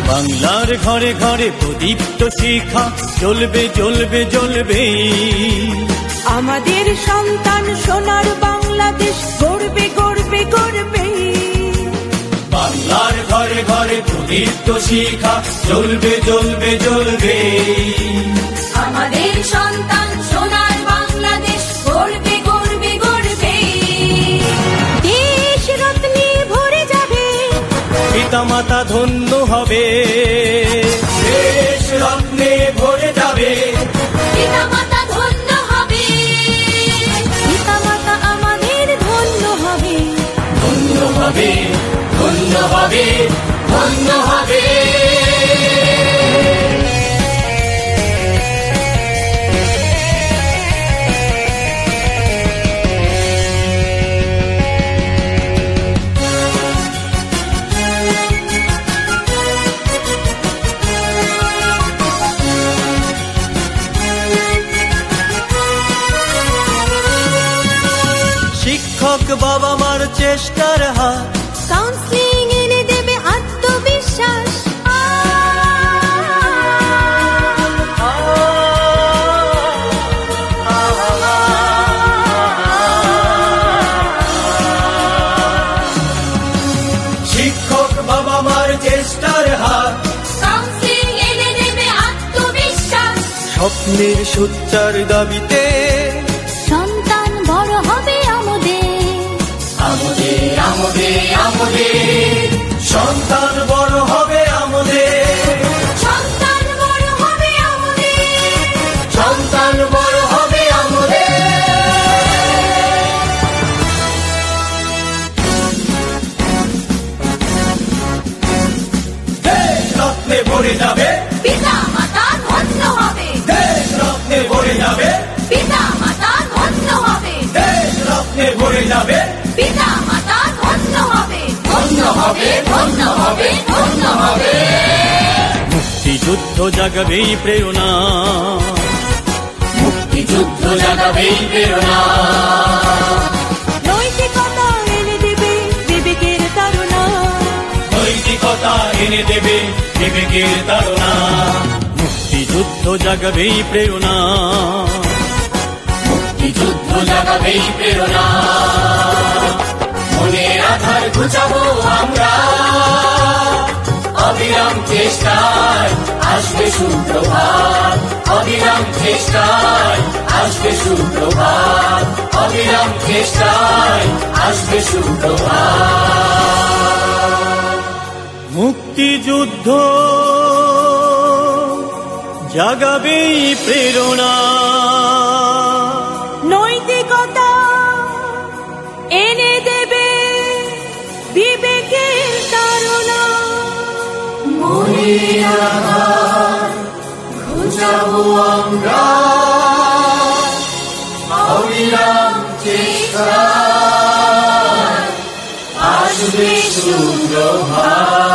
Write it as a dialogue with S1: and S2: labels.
S1: বাংলার ঘরে ঘরে প্রদীপ্ত শিখা জ্বলবে জ্বলবে জ্বলবে।
S2: আমাদের সন্তান সোনার বাংলাদেশ গড়বে গড়বে গড়বে।
S1: বাংলার ঘরে ঘরে প্রদীপ্ত শিখা জ্বলবে জ্বলবে জ্বলবে।
S2: আমাদের সন্তান সোনার বাংলাদেশ গড়বে গড়বে গড়বে। দেশ রত্নে ভরে যাবে,
S1: পিতা মাতা ধন্য হবে। দেশ রত্নে ভরে যাবে,
S2: পিতা মাতা ধন্য হবে। পিতা মাতা আমাদের ধন্য হবে,
S1: ধন্য হবে, ধন্য হবে, ধন্য হবে। শিক্ষক বাবা মার চেষ্টার হাত,
S2: কাউন্সিলিং এনে দেবে আত্মবিশ্বাস।
S1: শিক্ষক বাবা মার চেষ্টার হাত,
S2: কাউন্সিলিং এনে দেবে আত্মবিশ্বাস।
S1: স্বপ্নের সোচ্চার দাবিতে
S2: সন্তান বড় হবে আমাদের,
S1: আমাদের আমাদের আমাদের সন্তান বড় হবে আমাদের,
S2: সন্তান বড় হবে আমাদের,
S1: সন্তান বড় হবে আমাদের। দেশ রত্নে ভরে যাবে,
S2: পিতা মাতা ধন্য হবে।
S1: দেশ রত্নে ভরে যাবে,
S2: পিতা মাতা ধন্য হবে।
S1: দেশ রত্নে ভরে যাবে,
S2: পিতা মাতা ধন্য হবে,
S1: ধন্য হবে, ধন্য হবে, ধন্য হবে। মুক্তিযুদ্ধ জাগাবেই প্রেরণা, মুক্তিযুদ্ধ জাগাবেই প্রেরণা।
S2: নৈতিকতা এনে দেবে বিবেকের তাড়না,
S1: নৈতিকতা এনে দেবে বিবেকের তাড়না। মুক্তিযুদ্ধ জাগাবেই প্রেরণা, মুক্তিযুদ্ধ জাগাবেই প্রেরণা। মনের আধার ঘুচাবো আমরা, অবিরাম চেষ্টায় আসবে সুপ্রভাত, অবিরাম চেষ্টায় আসবে সুপ্রভাত, অবিরাম চেষ্টায় আসবে সুপ্রভাত। মুক্তিযুদ্ধ জাগাবেই প্রেরণা,
S2: নৈতিকতা এনে দেবে বিবেকের তাড়না।
S1: মনের আধার ঘুচাবো আমরা, অবিরাম চেষ্টায় আসবে সুপ্রভাত।